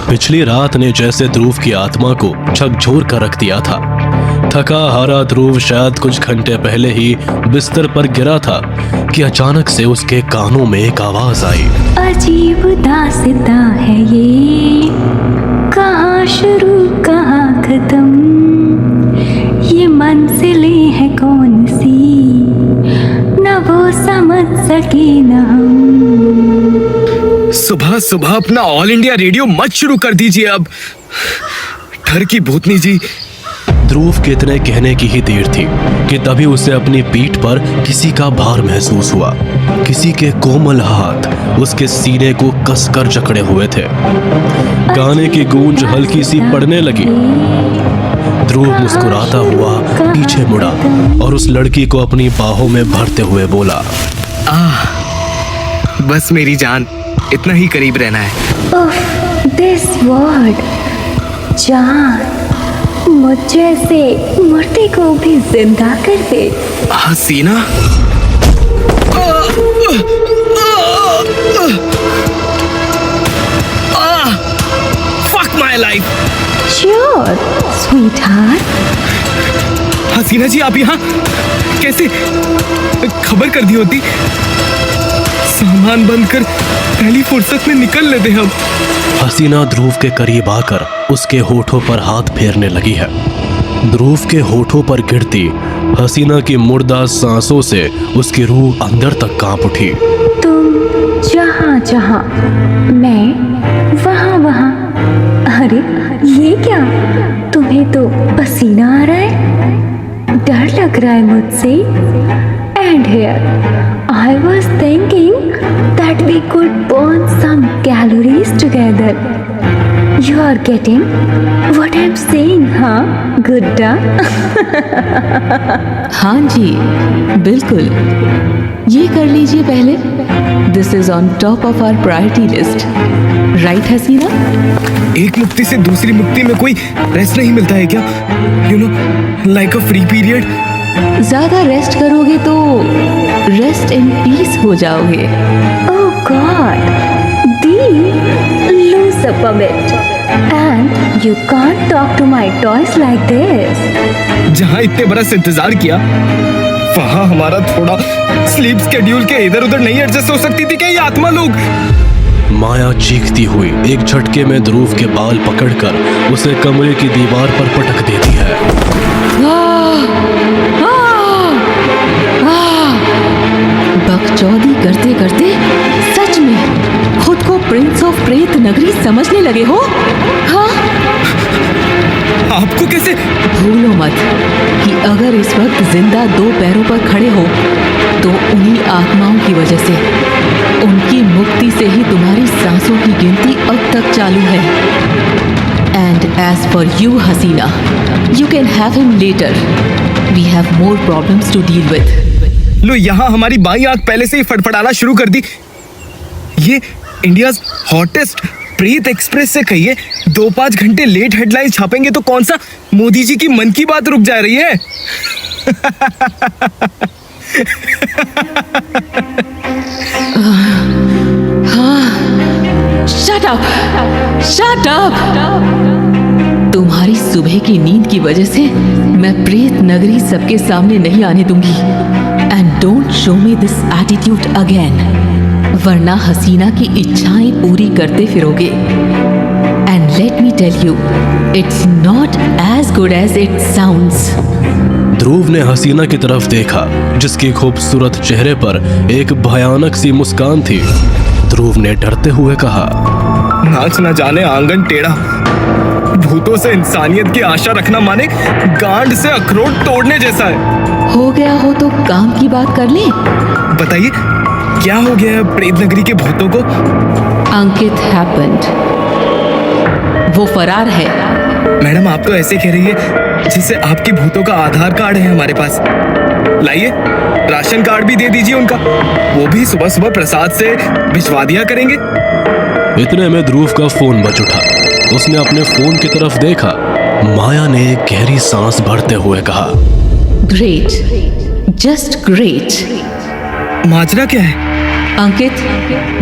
पिछली रात ने जैसे ध्रुव की आत्मा को झकझोर कर रख दिया था। थका हारा ध्रुव शायद कुछ घंटे पहले ही बिस्तर पर गिरा था कि अचानक से उसके कानों में एक आवाज आई। अजीब दास्तां है ये, कहाँ शुरू कहाँ खत्म, ये मंजिलें हैं कौन सी, न वो समझ सके न हम। सुबह सुबह अपना ऑल इंडिया रेडियो मत शुरू कर दीजिए अब। डर की भूतनी जी। ध्रुव के इतने कहने की ही देर थी कि तभी उसे अपनी पीठ पर किसी का भार महसूस हुआ। किसी के कोमल हाथ उसके सीने को कसकर जकड़े हुए थे। गाने की गूंज हल्की सी पड़ने लगी। ध्रुव मुस्कुराता हुआ पीछे मुड़ा और उस लड़की को अपनी बाहों में भरते हुए बोला, बस मेरी जान, इतना ही करीब रहना है। दिस वर्ड जान मुझे से मुर्दे को भी जिंदा कर दे। हसीना, fuck my life। Sure, sweetheart। हसीना जी, आप यहाँ कैसे? खबर कर दी होती। सामान बंद कर पहली फुर्सत में निकल लेते हम। हसीना ध्रुव के करीब आकर उसके होठों पर हाथ फेरने लगी है। ध्रुव के होठों पर गिरती हसीना की मुर्दा सांसों से उसकी रूह अंदर तक कांप उठी। तुम जहाँ जहाँ, मैं वहाँ वहाँ। अरे ये क्या, तुम्हें तो पसीना आ रहा है, डर लग रहा है मुझसे। And here, I was thinking that we could burn some calories together. You are getting what I'm saying, huh, Gudda? हाँ जी, बिल्कुल। ये कर लीजिए पहले। This is on top of our priority list. Right, हसीना? एक मुक्ति से दूसरी मुक्ति में कोई रेस्ट नहीं मिलता है क्या? You know, like a free period. ज्यादा रेस्ट करोगे तो रेस्ट इन पीस हो जाओगे। Oh God, Dee, lose up a bit. And you can't talk to my toys like this. जहाँ इतने बरस इंतजार किया, वहाँ हमारा थोड़ा स्लीप स्केड्यूल के इधर उधर नहीं एडजस्ट हो सकती थी क्या ये आत्मा लोग? माया चीखती हुई एक झटके में ध्रुव के बाल पकड़कर उसे कमरे की दीवार पर पटक देती है। बकचौदी करते करते सच में खुद को प्रिंस ऑफ प्रेत नगरी समझने लगे हो? हाँ? आपको कैसे? भूलो मत कि अगर इस वक्त जिंदा दो पैरों पर खड़े हो तो उन्हीं आत्माओं की वजह से, उनकी मुक्ति से ही तुम्हारी सांसों की गिनती अब तक चालू है। And as for you Hasina, you can have him later. We have more problems to deal with. लो, यहाँ हमारी बाई आंख पहले से ही फड़फड़ाना शुरू कर दी। ये इंडियाज हॉटेस्ट प्रेत एक्सप्रेस से कहिए 2-5 घंटे लेट हेडलाइन छापेंगे तो कौन सा मोदी जी की मन की बात रुक जा रही है? Shut up! Shut up! तुम्हारी सुबह की नींद की वजह से मैं प्रेत नगरी सबके सामने नहीं आने दूंगी। And don't show me this attitude again, वरना हसीना की इच्छाएं पूरी करते फिरोगे। And let me tell you, it's not as good as it sounds. Dhruv ने हसीना की तरफ देखा जिसकी खूबसूरत चेहरे पर एक भयानक सी मुस्कान थी। ध्रुव ने डरते हुए कहा, नाच न जाने आंगन टेढ़ा, भूतों से इंसानियत की आशा रखना माने गांड से अखरोट तोड़ने जैसा है। हो गया हो तो काम की बात कर ले। बताइए, क्या हो गया है प्रेत नगरी के भूतों को? अंकित हैपेंड, वो फरार है। मैडम, आप तो ऐसे कह रही है जिससे आपकी भूतों का आधार कार्ड है हमारे पास। लाइए, राशन कार्ड भी दे दीजिए उनका, वो भी सुबह सुबह प्रसाद से भिजवा दिया करेंगे। इतने में ध्रुव का फोन बज उठा। उसने अपने फोन की तरफ देखा। माया ने एक गहरी सांस भरते हुए कहा, ग्रेट, जस्ट ग्रेट। माजरा क्या है? अंकित,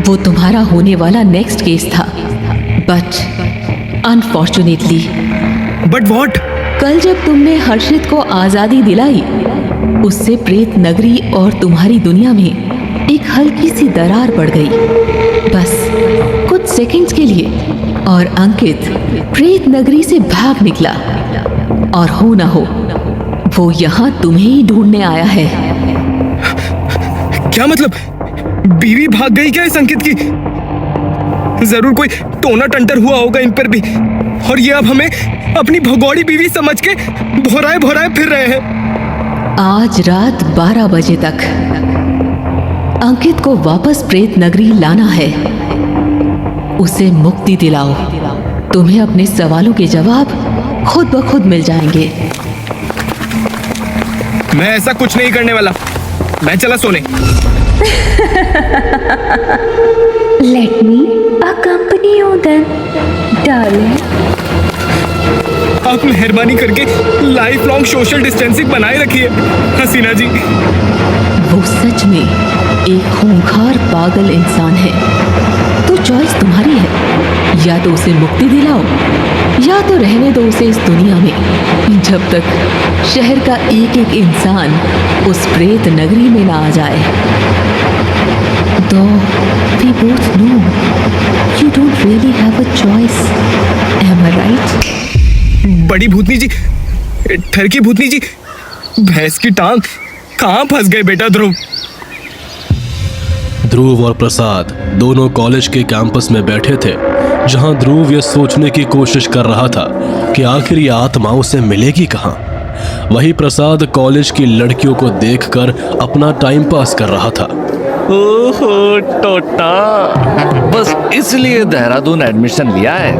वो तुम्हारा होने वाला नेक्स्ट केस था, बट अनफॉर्चुनेटली बट वॉट? कल जब तुमने हर्षित को आजादी दिलाई, उससे प्रेत नगरी और तुम्हारी दुनिया में एक हल्की सी दरार पड़ गई, बस कुछ सेकंड्स के लिए, और अंकित प्रेत नगरी से भाग निकला। और हो ना हो, वो यहाँ तुम्हें ही ढूंढने आया है। क्या मतलब? बीवी भाग गई क्या इस अंकित की? जरूर कोई टोना टंटर हुआ होगा इन पर भी, और ये अब हमें अपनी भगौड़ी बीवी समझ के भोराए भोराए फिर रहे हैं। आज रात 12 बजे तक अंकित को वापस प्रेत नगरी लाना है। उसे मुक्ति दिलाओ, तुम्हें अपने सवालों के जवाब खुद ब खुद मिल जाएंगे। मैं ऐसा कुछ नहीं करने वाला, मैं चला सोने। Let me accompany you then, darling. आप मेहरबानी करके लाइफ लॉन्ग सोशल डिस्टेंसिंग बनाए रखिए हसीना जी। वो सच में एक खूंखार पागल इंसान है, तो चॉइस तुम्हारी है। या तो उसे मुक्ति दिलाओ, या तो रहने दो उसे इस दुनिया में, जब तक शहर का एक एक इंसान उस प्रेत नगरी में ना आ जाए। तो we both know you don't really have a choice. Am I right? बड़ी भूतनी जी, ठरकी भूतनी जी, भैंस की टांग कहाँ फंस गए बेटा ध्रुव? ध्रुव और प्रसाद दोनों कॉलेज के कैंपस में बैठे थे, जहां ध्रुव यह सोचने की कोशिश कर रहा था कि आखिर ये आत्मा उसे मिलेगी कहां। वही प्रसाद कॉलेज की लड़कियों को देखकर अपना टाइम पास कर रहा था। ओहो टोटा, बस इसलिए देहरादून एडमिशन लिया है।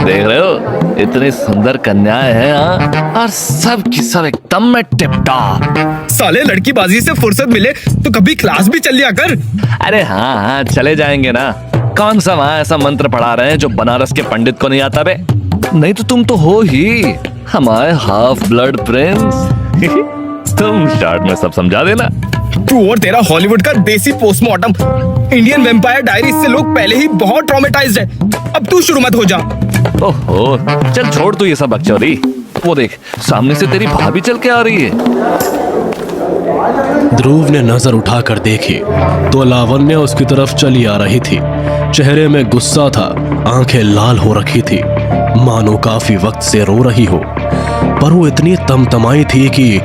देख रहे हो, इतनी सुंदर कन्याएं हैं हाँ? और सब की सब एकदम में टिप टॉप। साले लड़की बाजी से फुर्सत मिले तो कभी क्लास भी चल लिया कर। अरे हाँ हाँ चले जाएंगे ना। कौन सा वहाँ ऐसा मंत्र पढ़ा रहे हैं जो बनारस के पंडित को नहीं आता बे? नहीं तो तुम तो हो ही हमारे हाफ ब्लड प्रिंस। तुम शॉर्ट में सब समझा देना। तू और तेरा हॉलीवुड का देसी पोस्टमार्टम। इंडियन वेम्पायर डायरीज से लोग पहले ही बहुत ट्रॉमेटाइज्ड है, अब तू शुरू मत हो जा। ओहो चल छोड़ तू ये सब बकचोदी। वो देख सामने से तेरी भाभी चल के आ रही है। ध्रुव ने नजर उठाकर देखी तो लावण्य उसकी तरफ चली आ रही थी। चेहरे में गुस्सा था, आंखें लाल हो रखी थी, मानो काफी वक्त से रो रही हो। पर वो इतनी तमतमाई थी कि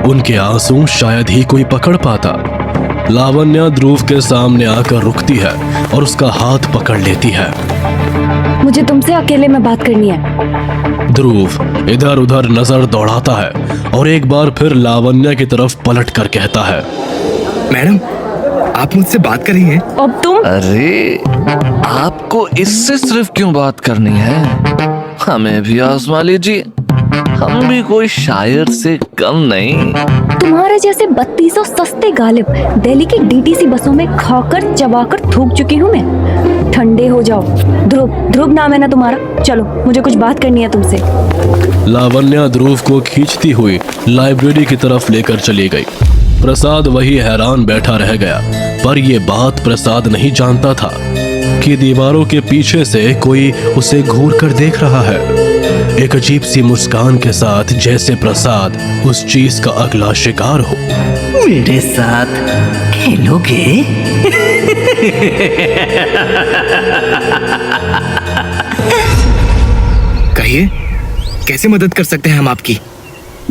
उनके आंसू शायद ही कोई पकड़ पाता। लावण्य ध्रुव के सामने आकर रुकती है और उसका हाथ पकड़ लेती है। मुझे तुमसे अकेले में बात करनी है। ध्रुव इधर उधर नजर दौड़ाता है और एक बार फिर लावण्य की तरफ पलट कर कहता है, मैडम आप मुझसे बात कर रही हैं? अब तुम? अरे आपको इससे सिर्फ क्यों बात करनी है? हमें भी आजमा लीजिए, हम भी कोई शायर से कम नहीं। तुम्हारे जैसे 3200 सस्ते गालिब दिल्ली की डीटीसी बसों में खाकर चबाकर थूक चुकी हूँ मैं। ठंडे हो जाओ। ध्रुव, ध्रुव नाम है ना तुम्हारा? चलो मुझे कुछ बात करनी है तुमसे। लावण्य ध्रुव को खींचती हुई लाइब्रेरी की तरफ लेकर चली गई। प्रसाद वही हैरान बैठा रह गया, पर यह बात प्रसाद नहीं जानता था कि दीवारों के पीछे से कोई उसे घूर कर देख रहा है, एक अजीब सी मुस्कान के साथ, जैसे प्रसाद उस चीज का अगला शिकार हो। मेरे साथ खेलोगे? कहिए कैसे मदद कर सकते हैं हम आपकी?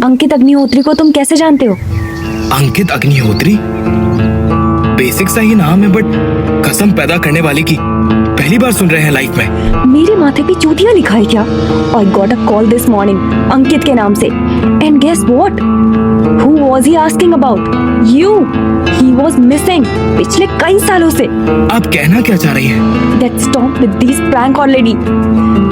अंकित अग्निहोत्री को तुम कैसे जानते हो? अंकित अग्निहोत्री बेसिक सा ही नाम है, बट कसम पैदा करने वाली की पहली बार सुन रहे हैं लाइफ में। मेरे माथे पे चूतिया लिखा है क्या? I got a call this morning अंकित के नाम से, and guess what? Who was he asking about? You. He was missing पिछले कई सालों से। आप कहना क्या चाह रही हैं? Let's stop with these prank already.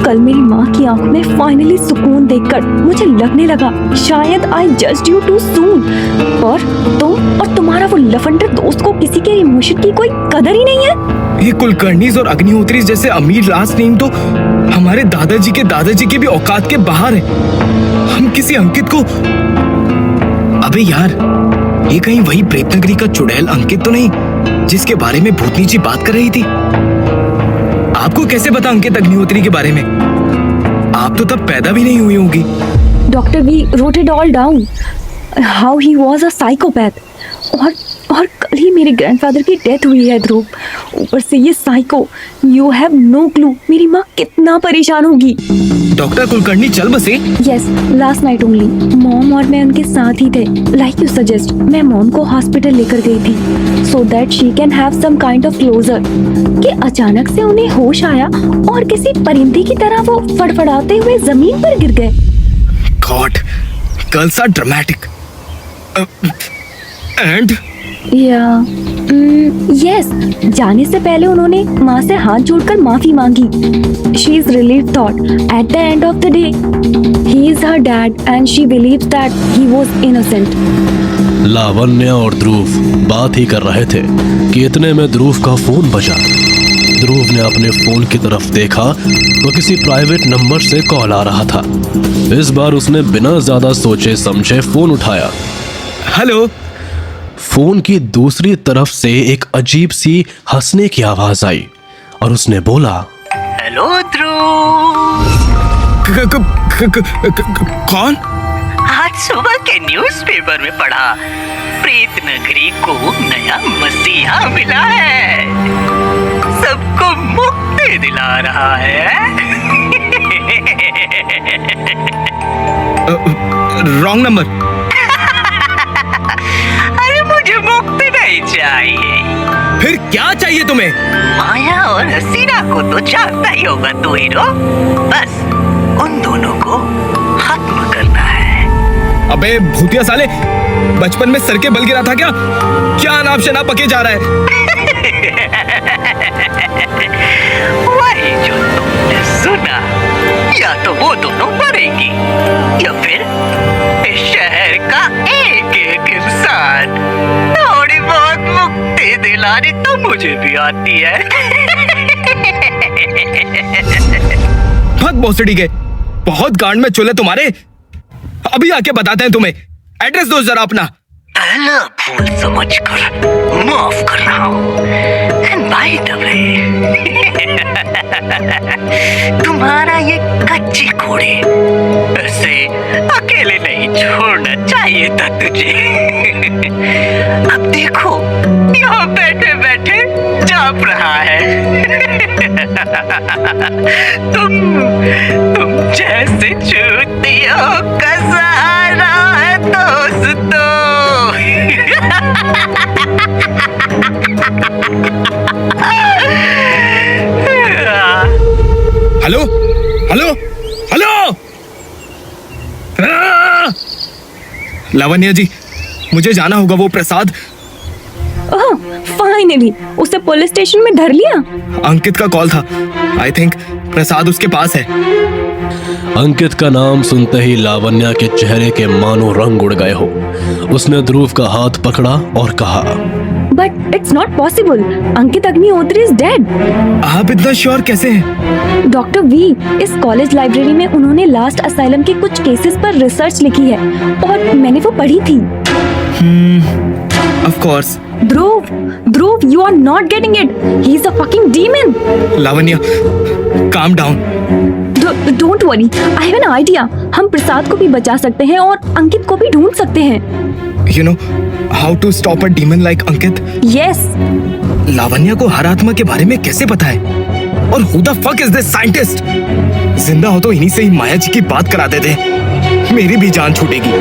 कल मेरी माँ की आंख में फाइनली सुकून देखकर मुझे लगने लगा शायद I judged you too soon। और तुम और तुम्हारा वो लफंडर दोस्त को किसी के इमोशन की कोई कदर ही नहीं है। ये कुलकर्णीज और अग्निहोत्री जैसे अमीर लास्ट नेम तो हमारे दादाजी के भी औकात के बाहर है। हम किसी अंकित को, अबे यार ये कहीं वही प्रेतनगरी का चुड़ैल अंकित तो नहीं जिसके बारे में भूतनी जी बात कर रही थी? आपको कैसे पता अंकित अग्निहोत्री के बारे में? आप तो तब पैदा भी नहीं हुई होंगी। Doctor we wrote it all down, how he was a psychopath. और कल ही मेरे ग्रैंडफादर की डेथ हुई है ध्रुव, ऊपर से ये psycho. You have no clue मेरी माँ कितना परेशान होगी। डॉक्टर कुलकर्णी चल बसे। Yes, last night only. Mom और मैं उनके साथ ही थे। लाइक यू सजेस्ट, मैं मॉम को हॉस्पिटल लेकर गई थी so that she can have some kind of closure. कि अचानक से उन्हें होश आया और किसी परिंदे की तरह वो फड़फड़ाते हुए जमीन पर गिर गए। God, girls are dramatic. And yes, जाने से पहले उन्होंने माँ से हाथ जोड़कर माफी मांगी। She is relieved thought at the end of the day he is her dad and she believes that he was innocent. Lavanya और ध्रुव बात ही कर रहे थे कि इतने में ध्रुव का फोन बजा। ध्रुव ने अपने फोन की तरफ देखा तो किसी प्राइवेट नंबर से कॉल आ रहा था। इस बार उसने बिना ज्यादा सोचे समझे फोन उठाया। हेलो। फोन की दूसरी तरफ से एक अजीब सी हंसने की आवाज आई और उसने बोला, हेलो ध्रुव। कौन? आज सुबह के न्यूज़पेपर में पढ़ा, प्रेत नगरी को नया मसीहा मिला है, सबको मुक्ति दिला रहा है। Wrong number. अरे मुझे मुक्ति नहीं चाहिए। फिर क्या चाहिए तुम्हें? माया और हसीना को तो जानता ही होगा तू हीरो। बस उन दोनों को खत्म करना है। अबे भूतिया साले, बचपन में सर के बल गिरा था क्या? क्या अनाप शनाप पके जा रहा है? वही जो तुमने सुना, या तो वो दोनों मरेंगी या फिर इस शहर का एक एक इंसान। थोड़ी बहुत मुक्ति दिलानी तो मुझे भी आती है। भग भोसड़ी के, बहुत गांड में चुले तुम्हारे। अभी आके बताते हैं तुम्हें। एड्रेस दो जरा अपना। पहला भूल समझकर माफ कर रहा हूँ। एंड बाय द वे, तुम्हारा ये कच्ची घोड़े ऐसे अकेले नहीं छोड़ना चाहिए था तुझे। अब देखो, यहाँ बैठे बैठे जाप रहा है। तुम जैसे चूतियों का सहारा है दोस्तों। Hello hello hello. Lavanya ji, मुझे जाना होगा। वो प्रसाद। ओह, फाइनली उसे पुलिस स्टेशन में धर लिया। अंकित का कॉल था। आई थिंक प्रसाद उसके पास है। अंकित का नाम सुनते ही लावण्या के चेहरे के मानो रंग उड़ गए हो। उसने ध्रुव का हाथ पकड़ा और कहा, but it's not possible. Ankit Agnihotri is dead. आप इतना श्योर कैसे हैं? डॉक्टर वी, इस कॉलेज लाइब्रेरी में उन्होंने लास्ट असाइलम के कुछ केसेस पर रिसर्च लिखी है और मैंने वो पढ़ी थी। Of course. Dhruv, you are not getting it. He's a fucking demon. Lavanya, calm down. Don't worry. I have an idea. हम प्रसाद को भी बचा सकते हैं और अंकित को भी ढूंढ सकते हैं। You know how to stop a demon like Ankit? Yes. Lavanya को हर आत्मा के बारे में कैसे पता है? और who the fuck is this scientist? जिंदा हो तो इन्हीं से ही माया जी की बात कराते थे। मेरी भी जान छूटेगी।